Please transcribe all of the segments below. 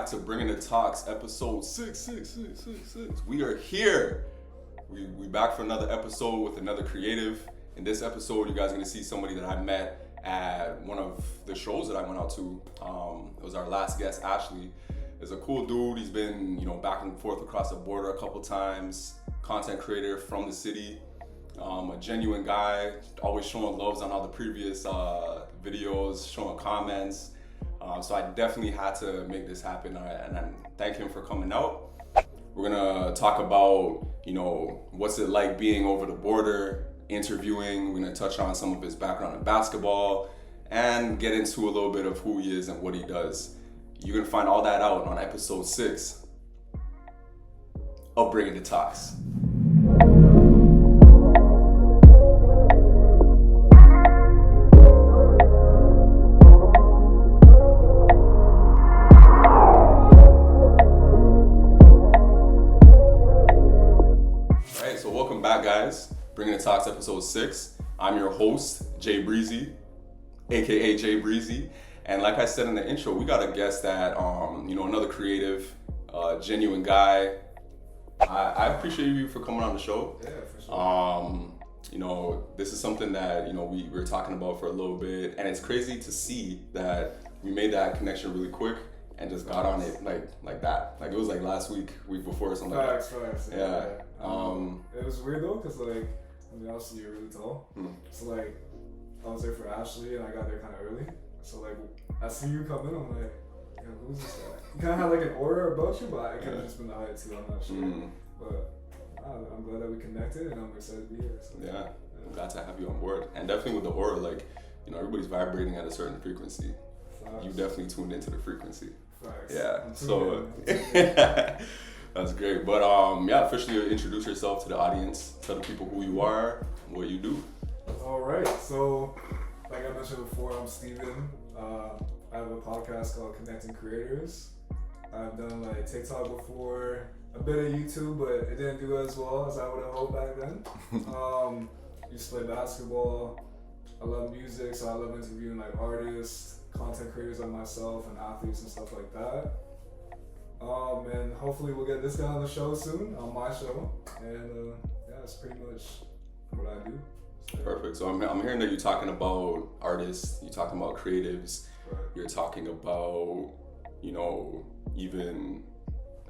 back to Bringing the Talks, episode 66666. We are here. We back for another episode with another creative. In this episode, you guys are going to see somebody that I met at one of the shows that I went out to. It was our last guest, Ashley. He's a cool dude. He's been, back and forth across the border a couple times. Content creator from the city. A genuine guy, always showing loves on all the previous videos, showing comments. So I definitely had to make this happen, and I thank him for coming out. We're gonna talk about, what's it like being over the border, interviewing. We're gonna touch on some of his background in basketball, and get into a little bit of who he is and what he does. You're gonna find all that out on episode 6 of Bringing the Talks. Guys, Bringing the Talks episode 6. I'm your host, Jay Breezy, aka Jay Breezy, and like I said in the intro, we got a guest that another creative, genuine guy. I appreciate you for coming on the show. Yeah, for sure. This is something that we were talking about for a little bit, and it's crazy to see that we made that connection really quick and just got on it like that. Like it was like last week before or something. Facts. Yeah. It was weird though, cause obviously you're really tall. So I was there for Ashley, and I got there kind of early. So I see you come in, I'm like, who's this guy? You kind of had like an aura about you, but I could have just been the height too. I'm not sure. But I'm glad that we connected, and I'm excited to be here. So, yeah. I'm glad to have you on board, and definitely with the aura, everybody's vibrating at a certain frequency. Facts. You definitely tuned into the frequency. Facts. Yeah. So. That's great. But officially introduce yourself to the audience. Tell the people who you are, what you do. All right. So, like I mentioned before, I'm Steven. I have a podcast called Connecting Creators. I've done TikTok before, a bit of YouTube, but it didn't do as well as I would have hoped back then. Used to play basketball. I love music, so I love interviewing artists, content creators like myself, and athletes and stuff like that. And hopefully we'll get this guy on the show soon, on my show. And that's pretty much what I do. So, perfect. So I'm hearing that you're talking about artists, you're talking about creatives, right. You're talking about, even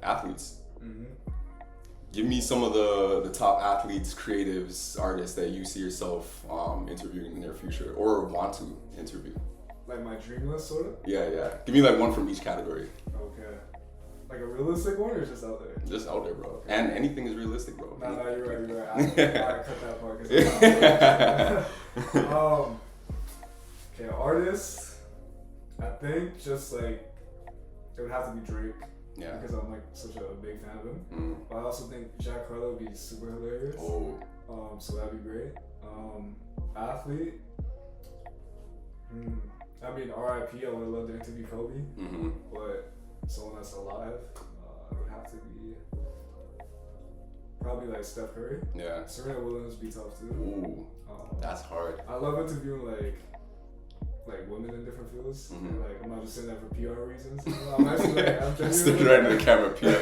athletes. Mm-hmm. Give me some of the top athletes, creatives, artists that you see yourself interviewing in the near future or want to interview. Like my dream list, sort of? Yeah. Give me one from each category. Okay. Like a realistic one or just out there? Just out there, bro. Okay. And anything is realistic, bro. No, you're right. I cut that part because okay, artists, I think just it would have to be Drake. Yeah. Because I'm such a big fan of him. But I also think Jack Harlow would be super hilarious. Oh. So that'd be great. Athlete. R.I.P. I would love to interview Kobe. Mm-hmm. But someone that's alive, it would have to be probably Steph Curry. Yeah. Serena Williams would be tough too. Ooh, that's hard. I love interviewing women in different fields. Mm-hmm. I'm not just saying that for PR reasons. I'm actually I'm genuinely. Stood right in the camera, PR.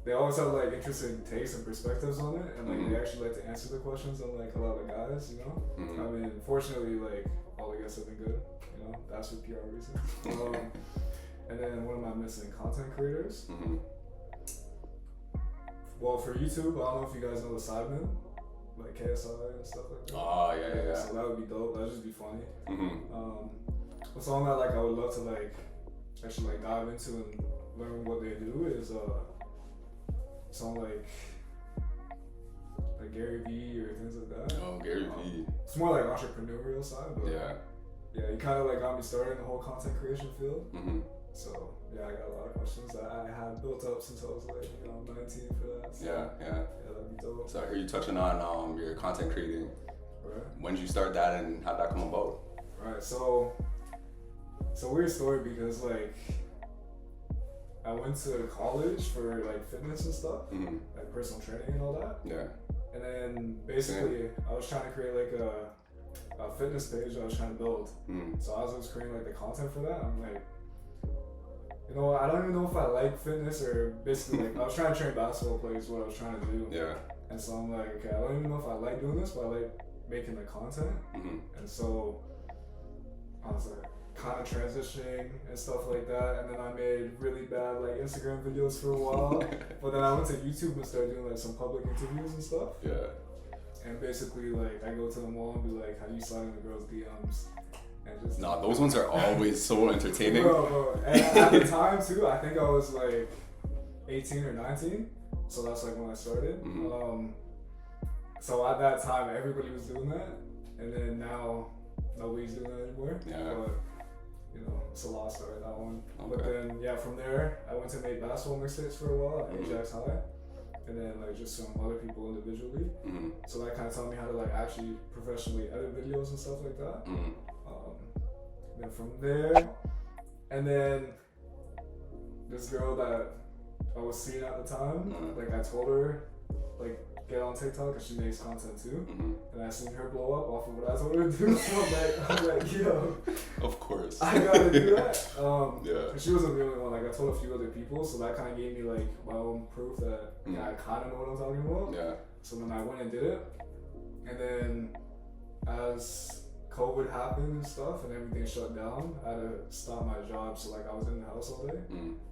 They always have interesting takes and perspectives on it, and mm-hmm. they actually like to answer the questions unlike a lot of guys. Mm-hmm. Fortunately, all the guests have been good. That's for PR reasons. And then what am I missing? Content creators. Mm-hmm. Well, for YouTube, I don't know if you guys know the Sidemen, KSI and stuff like that. Oh yeah. So that would be dope. That'd just be funny. Mm-hmm. A song that I would love to actually dive into and learn what they do is song like Gary Vee or things like that. Oh, Gary Vee. It's more entrepreneurial side, but yeah, you kind of got me started in the whole content creation field. Mm-hmm. So yeah, I got a lot of questions that I had built up since I was 19 for that. So, yeah, that'd be dope. So I hear you touching on your content creating. Right. When did you start that, and how'd that come about? Right. So it's a weird story because I went to college for fitness and stuff, mm-hmm. Personal training and all that. Yeah. And then basically I was trying to create a fitness page I was trying to build. Mm. So I was creating the content for that. I'm You know, I don't even know if I like fitness or basically like I was trying to train basketball players, what I was trying to do. Yeah. And so I'm like, okay, I don't even know if I like doing this, but I like making the content. And so I was like kind of transitioning and stuff like that. And then I made really bad like Instagram videos for a while. But then I went to YouTube and started doing like some public interviews and stuff. Yeah. And basically like I go to the mall and be like, how do you slide in the girls' DMs? And just Nah, those ones are always so entertaining. Bro. And at the time too, I think I was like 18 or 19. So that's like when I started. So at that time, everybody was doing that, and then now nobody's doing that anymore. Yeah. But you know, it's a lost art, that one. Okay. But then yeah, from there, I went to make basketball mixtapes for a while at Ajax High, and then like just some other people individually. So that kind of taught me how to like actually professionally edit videos and stuff like that. Then from there, and then this girl that I was seeing at the time, like I told her, like get on TikTok because she makes content too, and I seen her blow up off of what I told her to do. So I'm like, yo, of course, I gotta do that. Yeah. And she wasn't the only one. Like I told a few other people, so that kind of gave me like my own proof that I kind of know what I'm talking about. Yeah. So then I went and did it, and then as COVID happened and stuff, and everything shut down, I had to stop my job. So like I was in the house all day.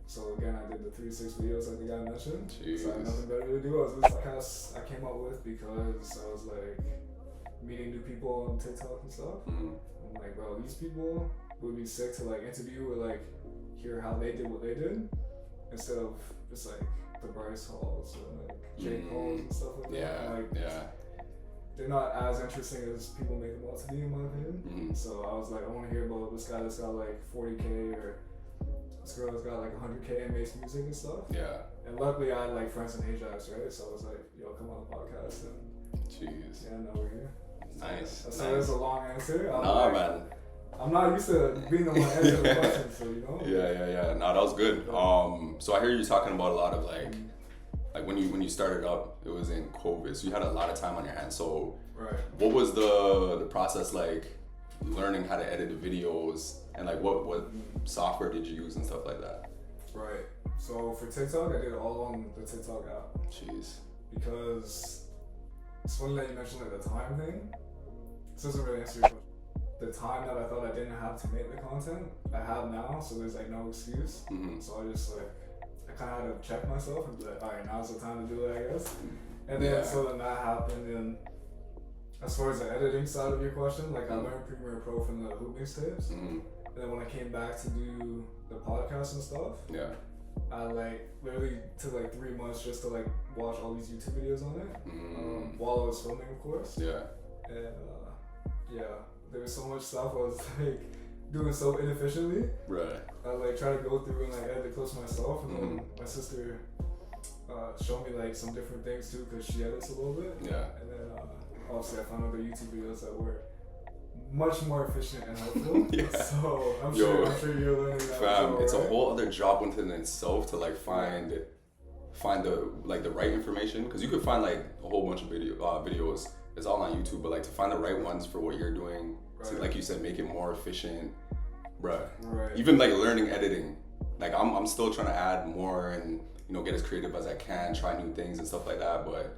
So again, I did the 3-6 videos like the guy mentioned. Jeez. So I had nothing better to do. I was this podcast I came up with because I was like meeting new people on TikTok and stuff. I'm like, bro, these people would be sick to like interview or like hear how they did what they did instead of just like the Bryce Halls or like J. Cole's and stuff like that. Yeah. Like, Yeah. they're not as interesting as people make them out to be, in my opinion. So I was like, I want to hear about this guy that's got like 40K or this girl that's got like 100K and makes music and stuff. Yeah. And luckily I had like friends in Ajax, right? So I was like, yo, come on the podcast. And Jeez. yeah, now we're here. Nice. So that's a long answer. Nah, man. I'm not used to being the one answering the question, so you know? Yeah. Nah, that was good. So I hear you talking about a lot of like when you started up, it was in COVID, so you had a lot of time on your hands. So what was the process like learning how to edit the videos, and like what software did you use and stuff like that? Right. So for TikTok, I did it all on the TikTok app. Jeez. Because it's funny that you mentioned like the time thing. This doesn't really answer your question. The time that I thought I didn't have to make the content, I have now, so there's like no excuse. So I just like, I kind of had to check myself and be like, all right, now's the time to do it, I guess. And then so then that happened. And as far as the editing side of your question, like I learned Premiere Pro from the Hoop mixtapes. And then when I came back to do the podcast and stuff, I like literally took like 3 months just to like watch all these YouTube videos on it while I was filming, of course. And there was so much stuff I was like doing so inefficiently. I like try to go through and like edit the clips myself, and then my sister showed me like some different things too because she edits a little bit. And then obviously I found other YouTube videos that were much more efficient and helpful. So I'm sure you're learning that. Fam, it's a whole other job within itself to like find the like the right information, because you could find like a whole bunch of videos. It's all on YouTube, but like to find the right ones for what you're doing, to, like you said, make it more efficient, bruh. Even like learning editing, like I'm still trying to add more and get as creative as I can, try new things and stuff like that. But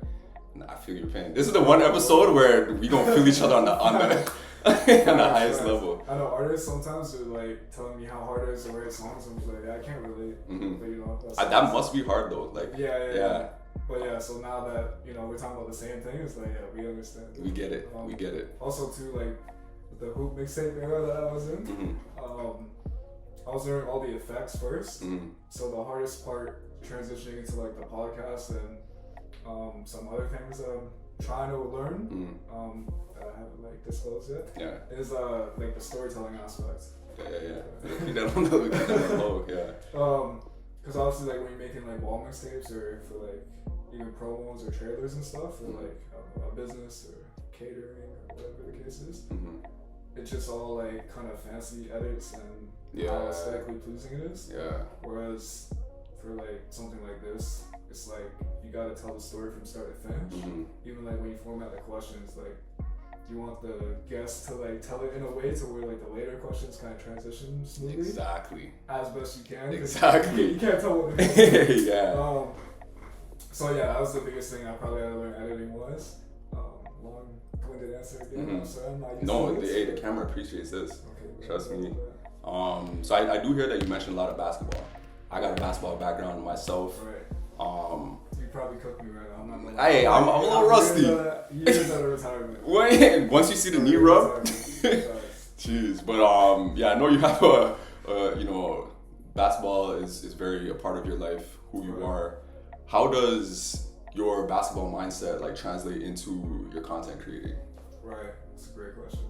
I feel your pain. This is the one episode where we don't feel each other on the highest level. I know artists sometimes are like telling me how hard it is to write songs. I'm just like, I can't relate. But that must be hard though. Like yeah. But so now that we're talking about the same thing, it's like we understand. We get it. We get it. Also too, like with the Hoop mixtape era that I was in, I was learning all the effects first. So the hardest part transitioning into like the podcast and some other things that I'm trying to learn that I haven't like disclosed yet. Is like the storytelling aspect. Keep that on the low. Because obviously like when you're making like wall mixtapes or for like even promos or trailers and stuff, or like a business or catering or whatever the case is, it's just all like kind of fancy edits and how aesthetically pleasing it is. Whereas for like something like this, it's like you gotta tell the story from start to finish. Even like when you format the questions, like you want the guest to like tell it in a way to where like the later questions kind of transition smoothly. Exactly. As best you can. Exactly. You can't tell what they're doing. Yeah. So yeah, that was the biggest thing I probably had to learn editing was. Long-winded answer again. Mm-hmm. I'm sorry, I'm not used No, to this. the camera appreciates this. Okay, Trust me. Right. So I do hear that you mentioned a lot of basketball. I got a basketball background myself. Right. You probably cooked me right now. I'm not gonna Hey, I'm a little rusty. Years out of retirement. Wait, once you see the knee rub. Jeez, but yeah, I know you have basketball is very a part of your life, who you are. How does your basketball mindset like translate into your content creating? Right, that's a great question.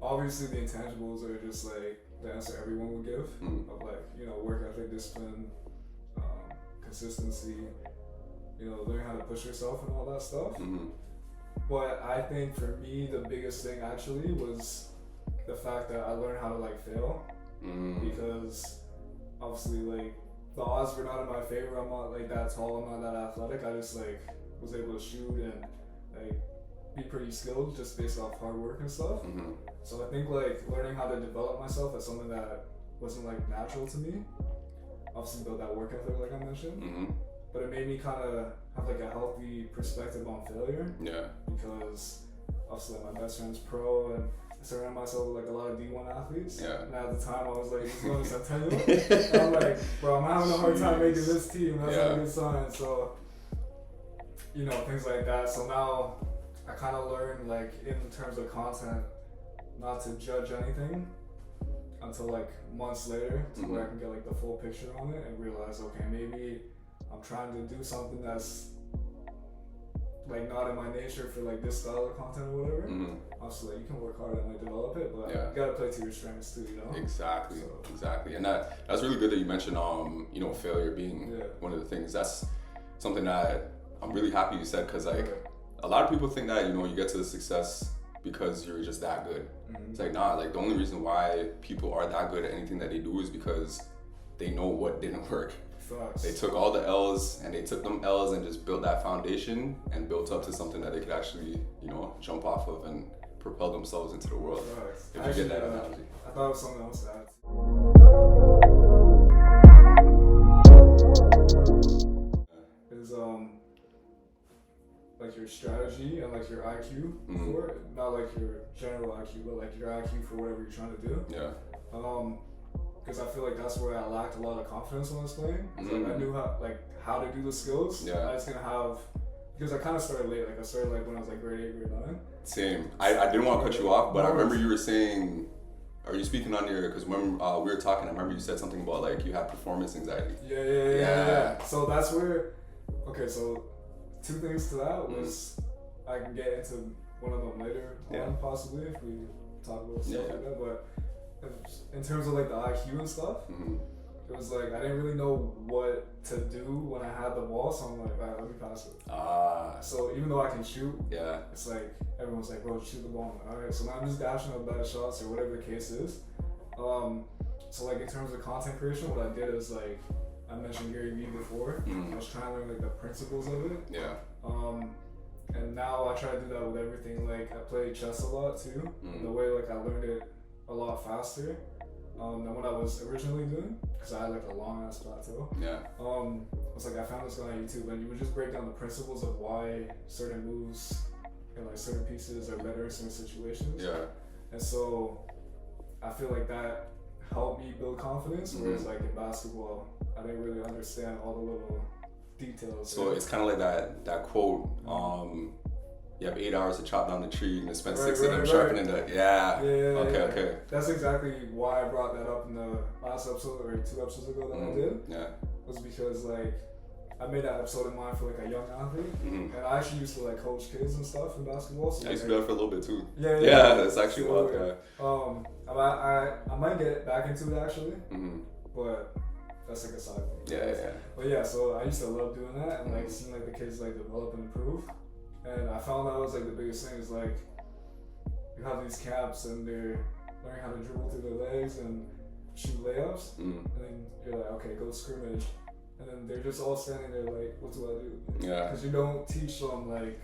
Obviously the intangibles are just like the answer everyone would give of like, work ethic, discipline, consistency, learning how to push yourself and all that stuff. But I think for me the biggest thing actually was the fact that I learned how to like fail, because obviously like the odds were not in my favor. I'm not like that tall, I'm not that athletic. I just like was able to shoot and like be pretty skilled just based off hard work and stuff. So I think like learning how to develop myself as something that wasn't like natural to me, obviously build that work ethic like I mentioned, but it made me kind of have like a healthy perspective on failure. Yeah. Because obviously like, my best friend's pro and I surrounded myself with like a lot of D1 athletes. Yeah. And at the time I was like, he's going to Centennial. And I'm like, bro, I'm having a hard time making this team. That's not a good sign. So, things like that. So now I kind of learned like in terms of content, not to judge anything until like months later to where I can get like the full picture on it and realize, okay, maybe I'm trying to do something that's like not in my nature for like this style of content or whatever. Obviously like, you can work hard and like develop it, but you gotta play to your strengths too, Exactly. Exactly. And that's really good that you mentioned failure being one of the things. That's something that I'm really happy you said, because like a lot of people think that you get to the success because you're just that good. It's like, nah, like the only reason why people are that good at anything that they do is because they know what didn't work. They took all the L's and they took them L's and just built that foundation and built up to something that they could actually, jump off of and propel themselves into the world. If you get that analogy. I thought it was something else to add. Is like your strategy and like your IQ for it, not like your general IQ, but like your IQ for whatever you're trying to do. Yeah. Because I feel like that's where I lacked a lot of confidence when I was playing. Like I knew how to do the skills. I was gonna have, because I kind of started late. Like I started like when I was like grade 8, grade 9. Same. I didn't want to cut you off, but I remember you were saying, are you speaking on your? Because when we were talking, I remember you said something about like you had performance anxiety. Yeah. So that's where. Okay, so 2 things to that was I can get into one of them later on possibly if we talk about stuff like that, but. In terms of like the IQ and stuff, it was like I didn't really know what to do when I had the ball, so I'm like, all right, let me pass it. So even though I can shoot, it's like everyone's like, bro, shoot the ball. All right, so now I'm just dashing up bad shots or whatever the case is. So like in terms of content creation, what I did is like I mentioned Gary Vee before. I was trying to learn like the principles of it. And now I try to do that with everything. Like I play chess a lot too. The way like I learned it a lot faster than what I was originally doing, because I had like a long ass plateau. It's like I found this guy on YouTube and you would just break down the principles of why certain moves and like certain pieces are better in certain situations. And so I feel like that helped me build confidence, whereas like in basketball I didn't really understand all the little details. So it's kind of like that quote, you have 8 hours to chop down the tree and spend 6 of them sharpening the. Okay. That's exactly why I brought that up in the last episode or 2 episodes ago that I did. Was because like I made that episode in mind for like a young athlete, and I actually used to like coach kids and stuff in basketball. So I used to do that for a little bit too. Yeah, that's actually wild. I might get back into it actually, but that's like a side thing. But so I used to love doing that and like seeing like the kids like develop and improve. And I found that was like the biggest thing is like you have these camps and they're learning how to dribble through their legs and shoot layups, and then you're like, okay, go scrimmage, and then they're just all standing there like, what do I do? Because you don't teach them like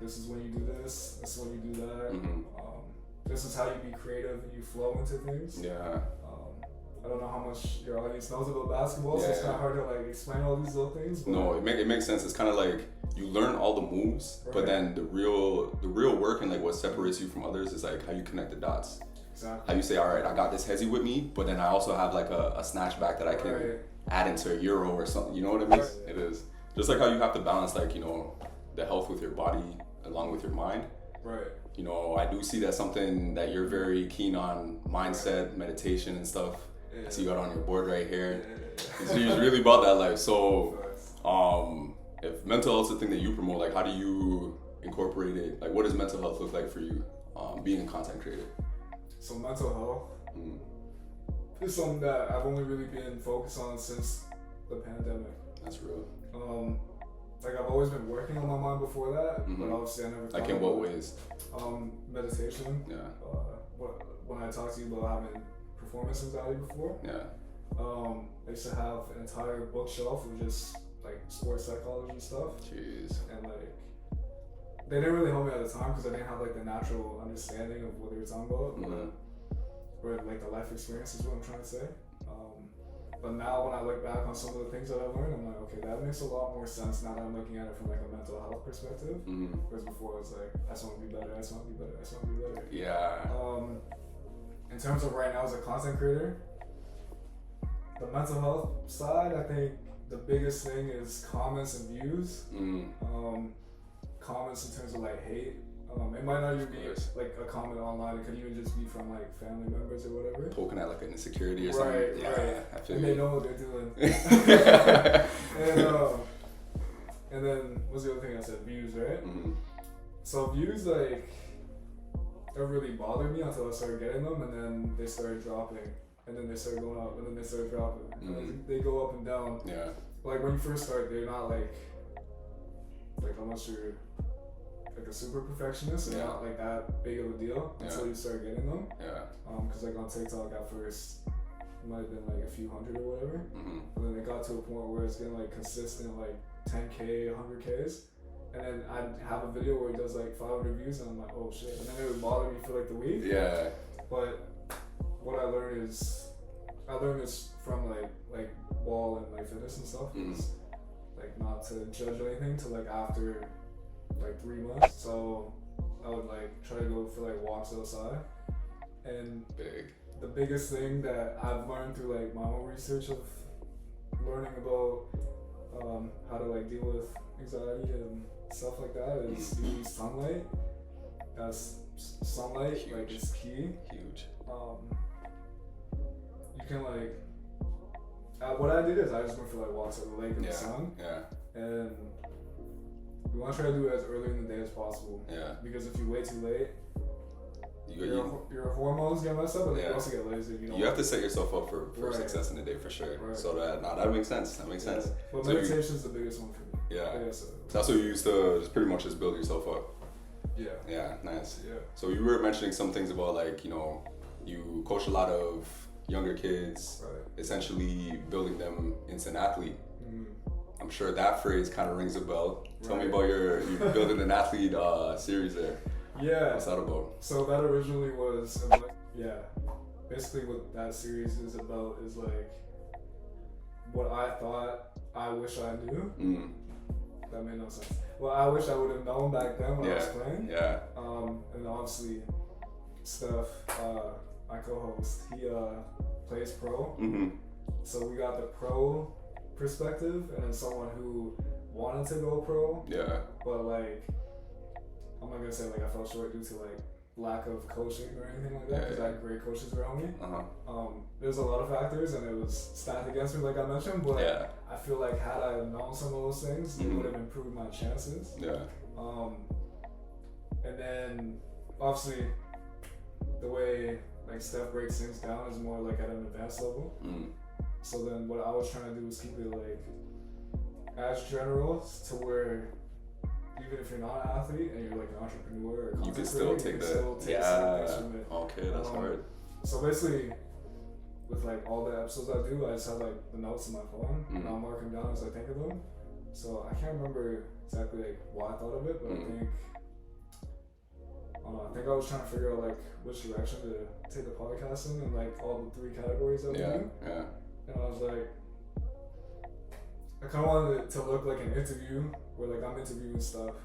this is when you do this is when you do that. This is how you be creative and you flow into things. Yeah. I don't know how much your audience knows about basketball, so it's kind of hard to like explain all these little things. But no, it makes sense. It's kind of like you learn all the moves, but then the real work and like what separates you from others is like how you connect the dots. Exactly. How you say, all right, I got this hezzy with me, but then I also have like a snatch back that I can add into a euro or something. You know what I mean? Right. It is just like how you have to balance like, you know, the health with your body along with your mind. Right. You know, I do see that's something that you're very keen on, mindset, meditation and stuff. I see you got on your board right here. So you're really about that life. So if mental health is the thing that you promote, like how do you incorporate it? Like what does mental health look like for you being a content creator? So mental health is something that I've only really been focused on since the pandemic. That's real. Like I've always been working on my mind before that, but obviously I never. Like in what ways? Meditation. Yeah. When I talked to you about having performance anxiety before. Yeah. I used to have an entire bookshelf of just like sports psychology stuff. Jeez. And like they didn't really help me at the time because I didn't have like the natural understanding of what they were talking about, or like the life experience is what I'm trying to say. But now when I look back on some of the things that I learned, I'm like, okay, that makes a lot more sense now that I'm looking at it from like a mental health perspective. Whereas before I was like, I just want to be better, I just want to be better, I just want to be better. Yeah. In terms of right now as a content creator, the mental health side, I think the biggest thing is comments and views. Comments in terms of like hate. It might not even be like a comment online. It could even just be from like family members or whatever. Poking at like an insecurity or something. Right. I feel and they know what they're doing. And then what's the other thing I said? Views, right? So views like don't really bother me until I started getting them, and then they started dropping, and then they started going up, and then they started dropping. And they go up and down. Yeah. Like when you first start, they're not like unless you're like a super perfectionist, they're not like that big of a deal until you start getting them. Yeah. Because like on TikTok at first, it might have been like a few hundred or whatever, but then it got to a point where it's getting like consistent like 10K, 100Ks. And then I'd have a video where he does like 500 views, and I'm like, oh shit. And then it would bother me for like the week. Yeah. But what I learned this from like wall and like fitness and stuff. Is like not to judge anything till like after like 3 months. So I would like try to go for like walks outside. And the biggest thing that I've learned through like my own research of learning about how to like deal with anxiety and stuff like that is use sunlight. That's sunlight. Huge. Like it's key. Huge. You can like what I did is I just went for like walks at the lake in the sun. Yeah. And we want to try to do it as early in the day as possible. Yeah. Because if you wait too late, your hormones get messed up, but you also get lazy. You have to set yourself up for success in the day for sure. Right. So that makes sense. That makes sense. But meditation is the biggest one for me. Yeah. So that's what you used to just pretty much just build yourself up. Yeah. Yeah. Nice. Yeah. So you were mentioning some things about like, you know, you coach a lot of younger kids, essentially building them into an athlete. I'm sure that phrase kind of rings a bell. Tell me about your building an athlete series there. Yeah. What's that about? So that originally was, basically what that series is about is like what I thought I wish I knew. That made no sense. Well, I wish I would have known back then when I was playing. Yeah. And obviously, Steph, my co-host, he plays pro. So we got the pro perspective, and then someone who wanted to go pro. Yeah. But like, I'm not gonna say like I fell short due to like lack of coaching or anything like that, because I had great coaches around me. There's a lot of factors, and it was stacked against me, like I mentioned. But I feel like had I known some of those things, it would have improved my chances. Yeah. And then obviously the way like Steph breaks things down is more like at an advanced level. So then what I was trying to do was keep it like as general to where even if you're not an athlete and you're like an entrepreneur or you can still take that. Okay, that's hard. So basically, with like all the episodes I do, I just have like the notes in my phone, and I'll mark them down as I think of them. So I can't remember exactly like why I thought of it, but I think I think I was trying to figure out like which direction to take the podcast in, and like all the 3 categories that we do. Yeah. And I was like, I kind of wanted it to look like an interview where like I'm interviewing stuff,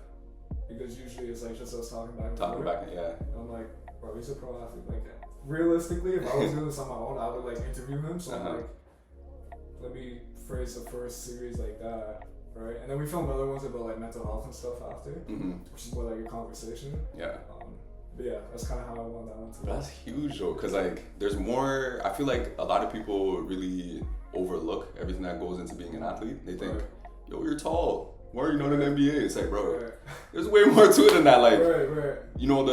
because usually it's like just us talking back and forth. Yeah. And I'm like, bro, he's a pro athlete. Like realistically, if I was doing this on my own, I would like interview him. So I'm like, let me phrase the first series like that, right? And then we filmed other ones about like mental health and stuff after, which is more like a conversation. Yeah. But yeah, that's kind of how I want that one to That's huge though, because like there's more. I feel like a lot of people really overlook everything that goes into being an athlete. They think, yo, you're tall. Why are you not in the NBA? It's like, bro, there's way more to it than that. Like, you know,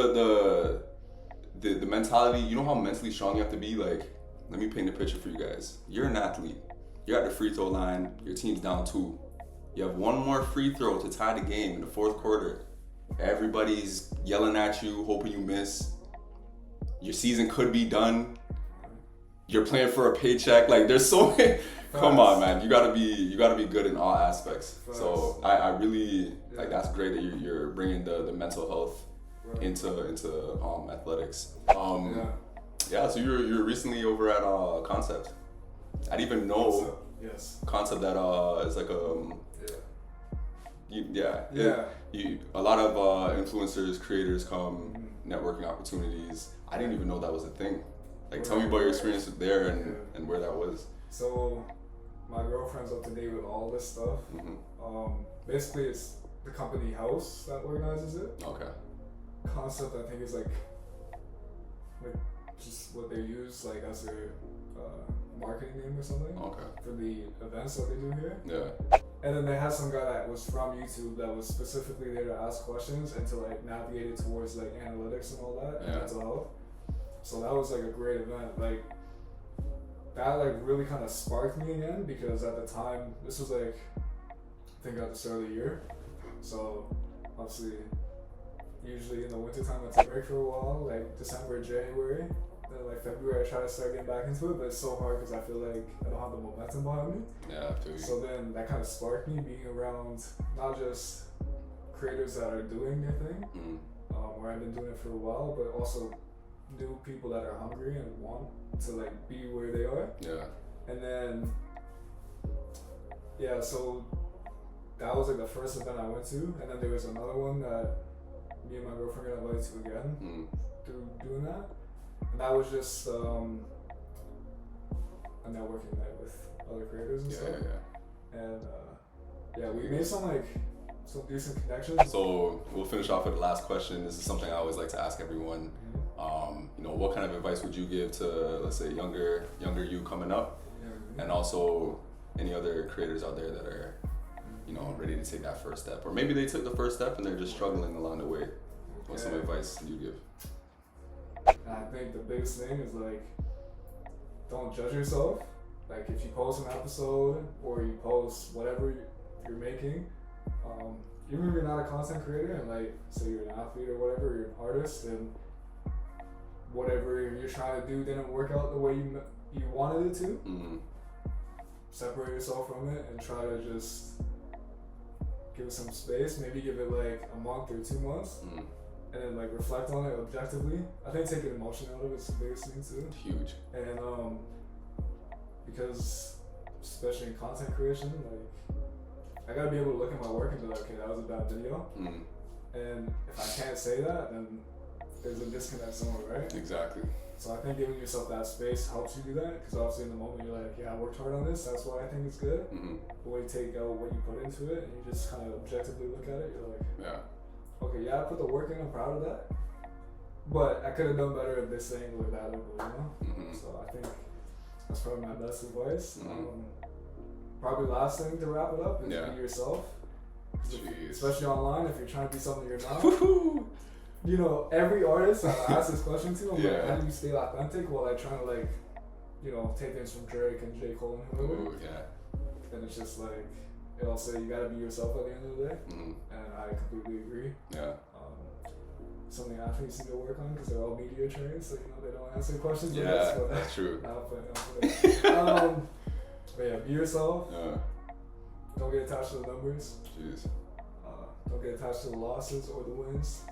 the mentality. You know how mentally strong you have to be. Like, let me paint a picture for you guys. You're an athlete. You're at the free throw line. Your team's down 2. You have one more free throw to tie the game in the 4th quarter. Everybody's yelling at you, hoping you miss. Your season could be done. You're playing for a paycheck. Like, there's so many. Come on, man. You gotta be good in all aspects. So I really like. That's great that you're bringing the mental health into athletics. Yeah. So you're recently over at Concept. I didn't even know Concept that is like a lot of influencers, creators come, networking opportunities. I didn't even know that was a thing. Like, tell me about your experience there and where that was. So, my girlfriend's up to date with all this stuff. Basically, it's the company house that organizes it. Okay. Concept, I think, is like just what they use like as their marketing name or something. Okay. For the events that they do here. Yeah. And then they had some guy that was from YouTube that was specifically there to ask questions and to like navigate it towards like analytics and all that and mental health. So that was like a great event. Like that like really kind of sparked me again, because at the time, this was like I think at the start of the year. So obviously usually in the wintertime I take a break for a while, like December, January. Then like February I try to start getting back into it, but it's so hard because I feel like I don't have the momentum behind me. Yeah, I feel you. So then that kind of sparked me being around not just creators that are doing their thing, where I've been doing it for a while, but also new people that are hungry and want to like be where they are. Yeah. And then so that was like the first event I went to, and then there was another one that me and my girlfriend got invited to again through doing that. And that was just a networking night with other creators and stuff. And we made some decent connections. So we'll finish off with the last question. This is something I always like to ask everyone. What kind of advice would you give to, let's say, younger you coming up, and also any other creators out there that are, ready to take that first step, or maybe they took the first step and they're just struggling along the way? What's some advice you give? And I think the biggest thing is like, don't judge yourself. Like if you post an episode or you post whatever you're making, even if you're not a content creator and like say you're an athlete or whatever, you're an artist, and whatever you're trying to do didn't work out the way you wanted it to, separate yourself from it and try to just give it some space. Maybe give it like a month or 2 months. And then like reflect on it objectively. I think taking emotion out of it is the biggest thing too. Huge. And because especially in content creation, like I gotta be able to look at my work and be like, okay, that was a bad video. And if I can't say that, then there's a disconnect somewhere, right? Exactly. So I think giving yourself that space helps you do that, because obviously in the moment you're like, yeah, I worked hard on this, that's why I think it's good. But when you take out what you put into it and you just kind of objectively look at it, you're like, okay, yeah, I put the work in, I'm proud of that, but I could have done better at this angle or that angle, So I think that's probably my best advice. Probably last thing to wrap it up is be yourself. Especially online, if you're trying to be something you're not. Every artist I ask this question to, I'm like, how do you stay authentic while like trying to like, take things from Drake and J. Cole and whoever. And it's just like, it'll say you gotta be yourself at the end of the day, and I completely agree. Something athletes need to work on because they're all media trained, so they don't answer questions. That's true. But be yourself. Don't get attached to the numbers. Don't get attached to the losses or the wins,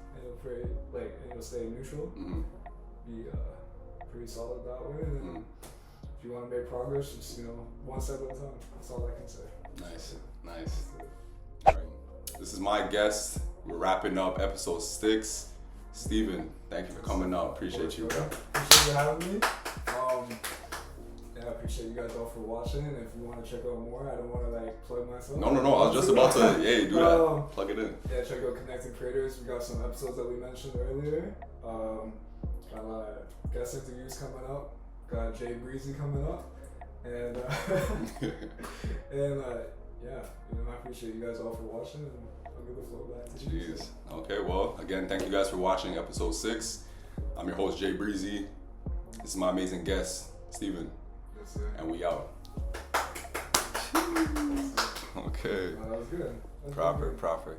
stay neutral. Mm-hmm. Be pretty solid that way. And then if you want to make progress, just one step at a time. That's all I can say. Nice. All right. This is my guest. We're wrapping up episode 6. Steven, thank you for coming up. Appreciate you, bro. Appreciate you having me. I appreciate you guys all for watching. And if you want to check out more, I don't want to plug myself. No. I was just about to, do that. Plug it in. Yeah, check out Connecting Creators. We got some episodes that we mentioned earlier. Got a lot of guest interviews coming up. Got Jay Breezy coming up. And I appreciate you guys all for watching. And I'll give the floor back to you. Jeez. Okay, well, again, thank you guys for watching episode 6. I'm your host, Jay Breezy. This is my amazing guest, Steven. Yes, sir. And we out. Okay. That was good. Proper.